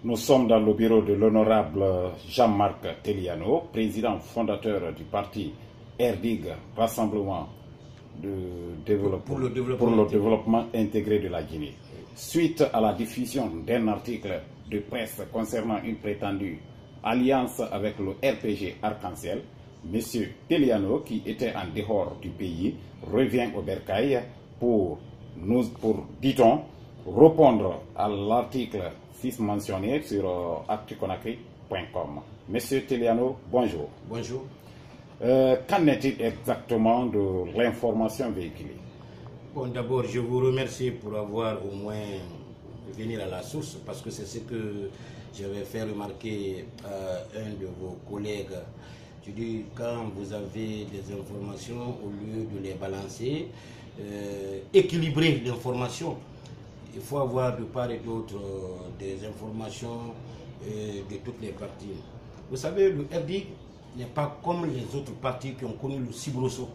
Nous sommes dans le bureau de l'honorable Jean-Marc Teliano, président fondateur du parti RDIG, Rassemblement pour le développement intégré de la Guinée. Suite à la diffusion d'un article de presse concernant une prétendue alliance avec le RPG Arc-en-Ciel, M. Teliano, qui était en dehors du pays, revient au bercail pour dit-on, répondre à l'article 6 mentionné sur actuconakry.com. Monsieur Teliano, bonjour. Bonjour. Qu'en est-il exactement de l'information véhiculée? Bon, d'abord, je vous remercie pour avoir au moins venu à la source, parce que c'est ce que j'avais fait remarquer à un de vos collègues. Je dis, quand vous avez des informations, au lieu de les balancer, équilibrer l'information. Il faut avoir de part et d'autre des informations de toutes les parties. Vous savez, le RDIG n'est pas comme les autres partis qui ont connu le Cibrosso.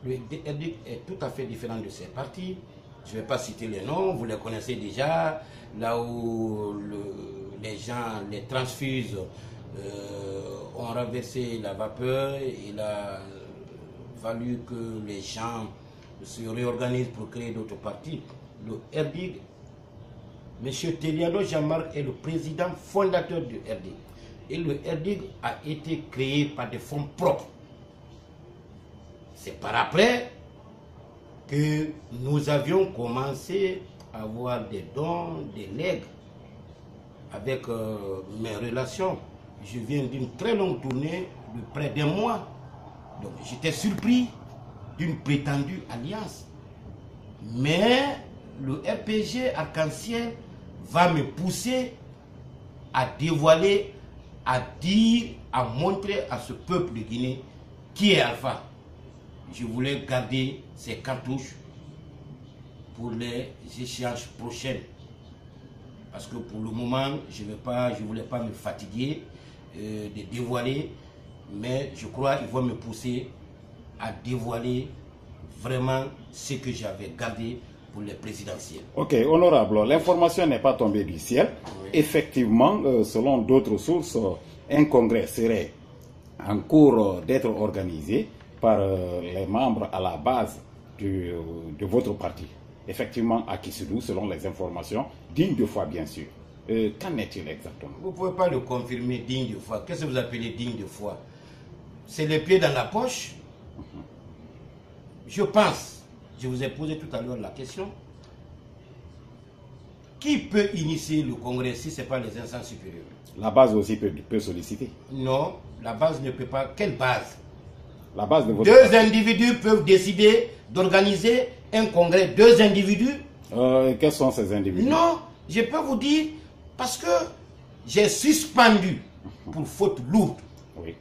Le RDIG est tout à fait différent de ces partis. Je ne vais pas citer les noms, vous les connaissez déjà. Là où les gens les transfusent, ont renversé la vapeur, il a fallu que les gens se réorganisent pour créer d'autres partis. Le RDIG, M. Teliano Jean-Marc est le président fondateur du RDIG. Et le RDIG a été créé par des fonds propres. C'est par après que nous avions commencé à avoir des dons, des legs. Avec mes relations, je viens d'une très longue tournée de près d'un mois. Donc j'étais surpris d'une prétendue alliance. Mais le RPG Arc-en-Ciel va me pousser à dévoiler, à dire, à montrer à ce peuple de Guinée qui est Alpha. Je voulais garder ces cartouches pour les échéances prochaines. Parce que pour le moment, je ne voulais pas me fatiguer de dévoiler, mais je crois qu'il va me pousser à dévoiler vraiment ce que j'avais gardé pour les présidentielles. Ok, honorable, l'information n'est pas tombée du ciel. Oui. Effectivement, selon d'autres sources, un congrès serait en cours d'être organisé par les membres à la base de votre parti. Effectivement, à Kissidou, selon les informations, digne de foi, bien sûr. Qu'en est-il exactement? Vous ne pouvez pas le confirmer, digne de foi. Qu'est-ce que vous appelez digne de foi? C'est les pieds dans la poche. Je pense, je vous ai posé tout à l'heure la question, qui peut initier le congrès si ce n'est pas les instances supérieures? La base aussi peut solliciter. Non, la base ne peut pas. Quelle base? La base de votre Deux individus peuvent décider d'organiser un congrès. Deux individus? Quels sont ces individus? Non, je peux vous dire, parce que j'ai suspendu pour faute lourde. Oui.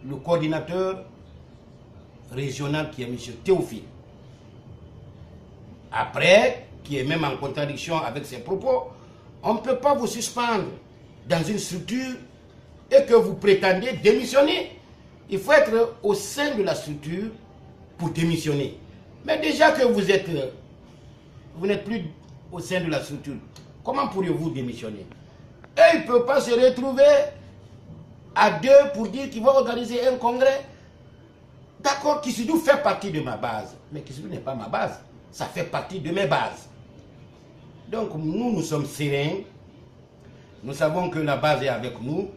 Le coordinateur régional qui est M. Théophile. Après, qui est même en contradiction avec ses propos, on ne peut pas vous suspendre dans une structure et que vous prétendez démissionner. Il faut être au sein de la structure pour démissionner. Mais déjà que vous n'êtes plus au sein de la structure, comment pourriez-vous démissionner? Et il ne peut pas se retrouver à deux pour dire qu'il va organiser un congrès. D'accord, Kissidou fait partie de ma base. Mais Kissidou n'est pas ma base. Ça fait partie de mes bases. Donc nous sommes sereins. Nous savons que la base est avec nous.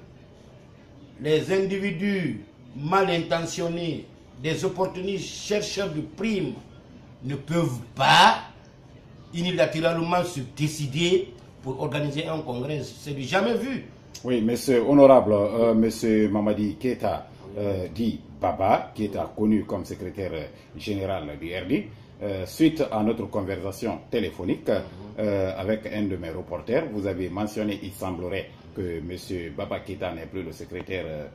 Les individus mal intentionnés, des opportunistes chercheurs de primes, ne peuvent pas unilatéralement se décider pour organiser un congrès. C'est du jamais vu. Oui, monsieur honorable, monsieur Mamadi Keita, dit Baba, qui est connu comme secrétaire général du RD, suite à notre conversation téléphonique avec un de mes reporters, vous avez mentionné, il semblerait que monsieur Baba Keita n'est plus le secrétaire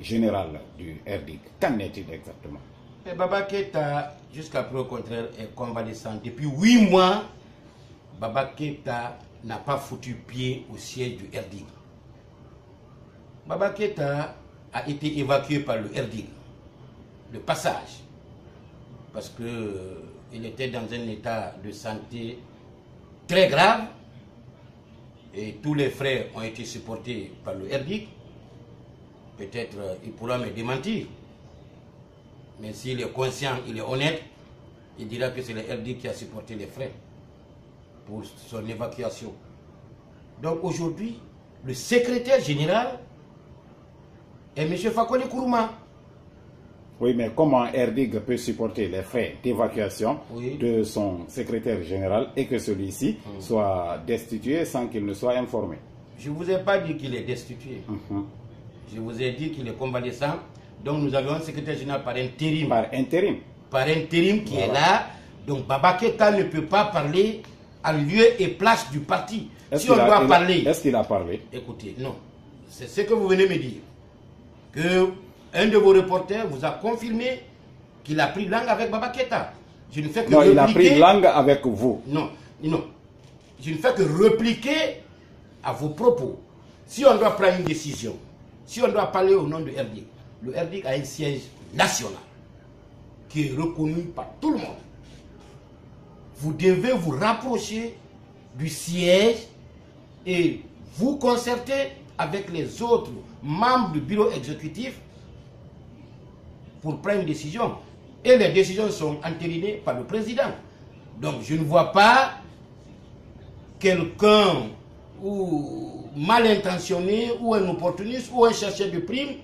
général du RDIG. Qu'en est-il exactement? Mais Baba Keita, jusqu'à preuve contraire, est convalescent. Depuis 8 mois, Baba Keita n'a pas foutu pied au siège du RDIG. Baba Keita a été évacué par le RDIG, de passage, parce qu'il était dans un état de santé très grave. Et tous les frais ont été supportés par le RDIC. Peut-être il pourra me démentir. Mais s'il est conscient, il est honnête, il dira que c'est le RDIC qui a supporté les frais pour son évacuation. Donc aujourd'hui, le secrétaire général est M. Fakoli Kourouma. Oui, mais comment RDIC peut supporter les frais d'évacuation de son secrétaire général et que celui-ci soit destitué sans qu'il ne soit informé? Je ne vous ai pas dit qu'il est destitué. Je vous ai dit qu'il est convalescent. Donc nous avons un secrétaire général par intérim. Par intérim. Par intérim qui est là. Donc Baba Keïta ne peut pas parler en lieu et place du parti. Si on doit parler... Est-ce qu'il a parlé? Écoutez, non. C'est ce que vous venez me dire. Que un de vos reporters vous a confirmé qu'il a pris langue avec Baba Keïta. Je ne fais que répliquer... il a pris langue avec vous. Non, non. Je ne fais que répliquer à vos propos. Si on doit prendre une décision, si on doit parler au nom de RDIC, le RDIC a un siège national qui est reconnu par tout le monde. Vous devez vous rapprocher du siège et vous concerter avec les autres membres du bureau exécutif pour prendre une décision. Et les décisions sont entérinées par le président. Donc je ne vois pas quelqu'un ou mal intentionné ou un opportuniste ou un chercheur de primes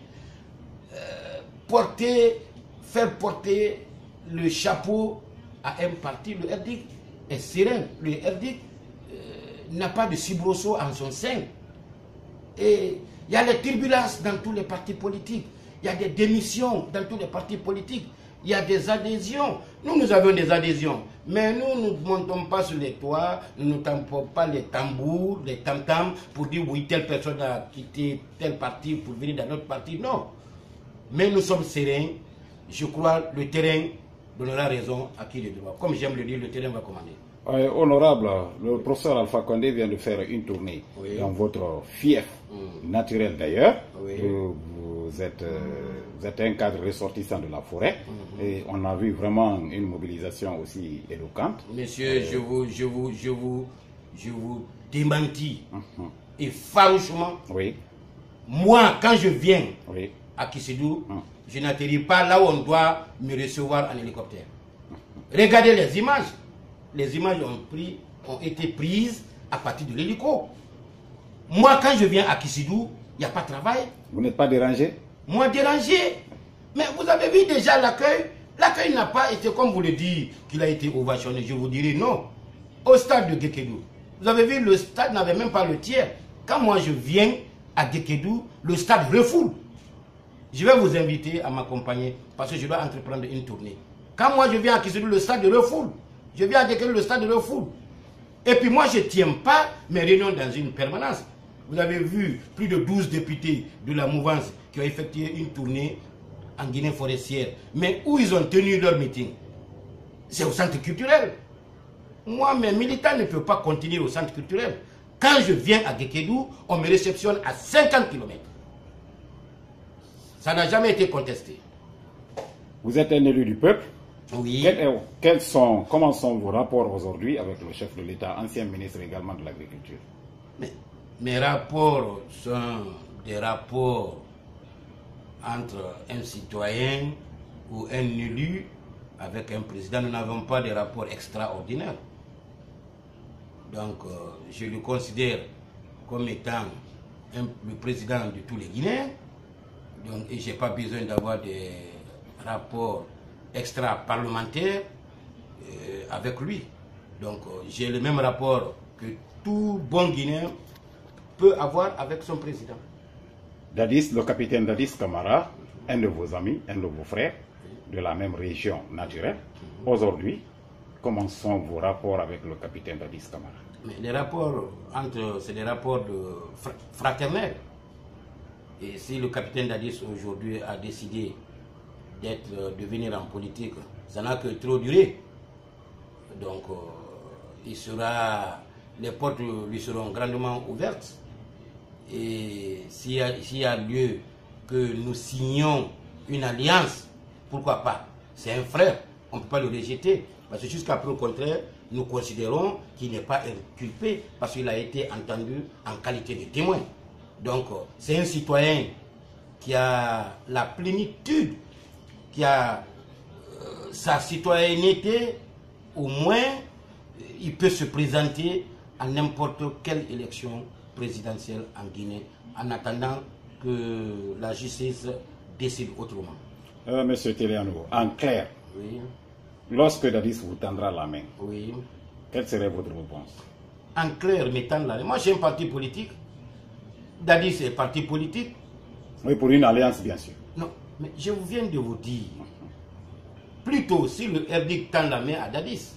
faire porter le chapeau à un parti. Le RDIC est serein. Le RDIC n'a pas de soubresaut en son sein. Et il y a les turbulences dans tous les partis politiques. Il y a des démissions dans tous les partis politiques. Il y a des adhésions. Nous avons des adhésions. Mais nous ne montons pas sur les toits, nous ne tampons pas les tambours, les tam-tams pour dire oui, telle personne a quitté tel parti pour venir dans notre parti. Non. Mais nous sommes sereins. Je crois que le terrain donnera raison à qui le droit. Comme j'aime le dire, le terrain va commander. Honorable, le professeur Alpha Condé vient de faire une tournée dans votre fief naturel d'ailleurs. Vous êtes un cadre ressortissant de la forêt et on a vu vraiment une mobilisation aussi éloquente. Monsieur, je vous démentis. Et farouchement, moi, quand je viens à Kisidou, je n'atterris pas là où on doit me recevoir en hélicoptère. Regardez les images. Les images ont été prises à partir de l'hélico. Moi, quand je viens à Kisidou, il n'y a pas de travail. Vous n'êtes pas dérangé? Moi, dérangé. Mais vous avez vu déjà l'accueil. L'accueil n'a pas été, comme vous le dites, qu'il a été ovationné. Je vous dirais non. Au stade de Guékédou, vous avez vu, le stade n'avait même pas le tiers. Quand moi je viens à Guékédou, le stade refoule. Je vais vous inviter à m'accompagner parce que je dois entreprendre une tournée. Quand moi je viens à Kisidou, le stade refoule. Je viens à Guékédou, le stade refoule. Et puis moi je ne tiens pas mes réunions dans une permanence. Vous avez vu plus de 12 députés de la mouvance qui ont effectué une tournée en Guinée forestière. Mais où ils ont tenu leur meeting? C'est au centre culturel. Moi, mes militants ne peuvent pas continuer au centre culturel. Quand je viens à Guékédou, on me réceptionne à 50 km. Ça n'a jamais été contesté. Vous êtes un élu du peuple. Oui. Comment sont vos rapports aujourd'hui avec le chef de l'État, ancien ministre également de l'Agriculture? Mes rapports sont des rapports entre un citoyen ou un élu avec un président. Nous n'avons pas de rapports extraordinaires. Donc, je le considère comme étant le président de tous les Guinéens. Donc, et je n'ai pas besoin d'avoir des rapports extra-parlementaires avec lui. Donc, j'ai le même rapport que tout bon Guinéen peut avoir avec son président. Dadis, le capitaine Dadis Camara, un de vos amis, un de vos frères, de la même région naturelle, aujourd'hui, comment sont vos rapports avec le capitaine Dadis Camara? Mais les rapports c'est des rapports fraternels. Et si le capitaine Dadis aujourd'hui a décidé de venir en politique, ça n'a que trop duré. Donc, les portes lui seront grandement ouvertes. Et s'il y a lieu que nous signions une alliance, pourquoi pas? C'est un frère, on ne peut pas le rejeter. Parce que jusqu'à preuve contraire, nous considérons qu'il n'est pas inculpé parce qu'il a été entendu en qualité de témoin. Donc, c'est un citoyen qui a la plénitude, qui a sa citoyenneté, au moins, il peut se présenter à n'importe quelle élection présidentielle en Guinée, en attendant que la justice décide autrement. Monsieur Teliano, en clair, Oui. lorsque Dadis vous tendra la main, Oui. quelle serait votre réponse? En clair, mettant la main. Moi, j'ai un parti politique. Dadis est parti politique. Oui, pour une alliance, bien sûr. Non, mais je viens de vous dire, plutôt si le RDIC tend la main à Dadis,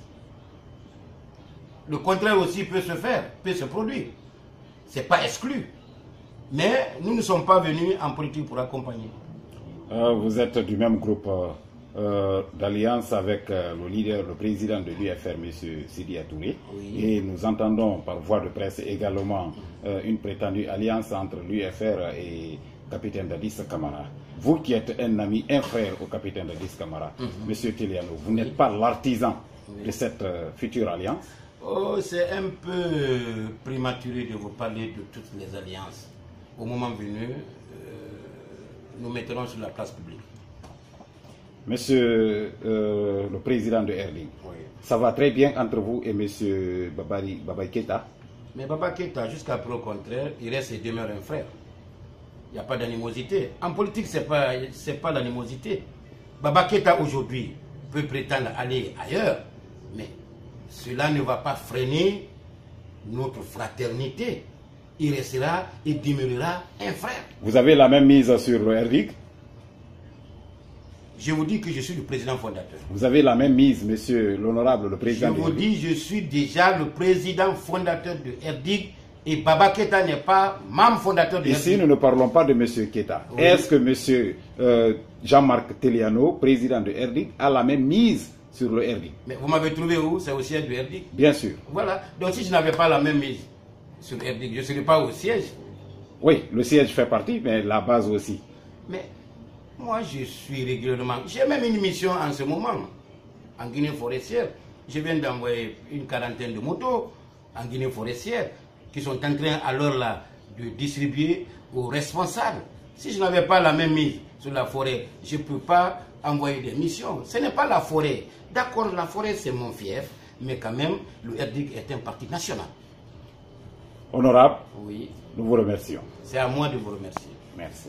le contraire aussi peut se faire, peut se produire. Ce n'est pas exclu. Mais nous ne sommes pas venus en politique pour accompagner. Vous êtes du même groupe d'alliance avec le leader, le président de l'UFR, M. Sidi Touré. Oui. Et nous entendons par voie de presse également une prétendue alliance entre l'UFR et capitaine Dadis Camara. Vous qui êtes un ami, un frère au capitaine Dadis Camara, M. Teliano, vous n'êtes pas l'artisan de cette future alliance? Oh, c'est un peu prématuré de vous parler de toutes les alliances. Au moment venu, nous mettrons sur la place publique. Monsieur le président de RDIC, Oui. ça va très bien entre vous et monsieur Baba Keïta? Mais Baba Keïta, jusqu'à preuve contraire, il reste et demeure un frère. Il n'y a pas d'animosité. En politique, ce n'est pas l'animosité. Baba Keïta aujourd'hui peut prétendre aller ailleurs, mais cela ne va pas freiner notre fraternité. Il restera et demeurera un frère. Vous avez la même mise sur le RDIC? Je vous dis que je suis le président fondateur. Vous avez la même mise, monsieur l'honorable, le Je président vous de dis, je suis déjà le président fondateur de RDIC et Baba Keïta n'est pas membre fondateur de RDIC. Ici, nous ne parlons pas de monsieur Keïta. Oui. Est-ce que monsieur Jean-Marc Teliano, président de RDIC, a la même mise sur le RDIC? Mais vous m'avez trouvé où? C'est au siège du RDIC. Bien sûr. Voilà. Donc si je n'avais pas la même mise sur RDIC, je ne serais pas au siège. Oui, le siège fait partie, mais la base aussi. Mais moi, je suis régulièrement... J'ai même une mission en ce moment, en Guinée forestière. Je viens d'envoyer une quarantaine de motos en Guinée forestière qui sont en train alors là de distribuer aux responsables. Si je n'avais pas la même mise sur la forêt, je ne peux pas envoyer des missions. Ce n'est pas la forêt. D'accord, la forêt c'est mon fief, mais quand même, le RDIC est un parti national. Honorable, Oui, nous vous remercions. c'est à moi de vous remercier. Merci.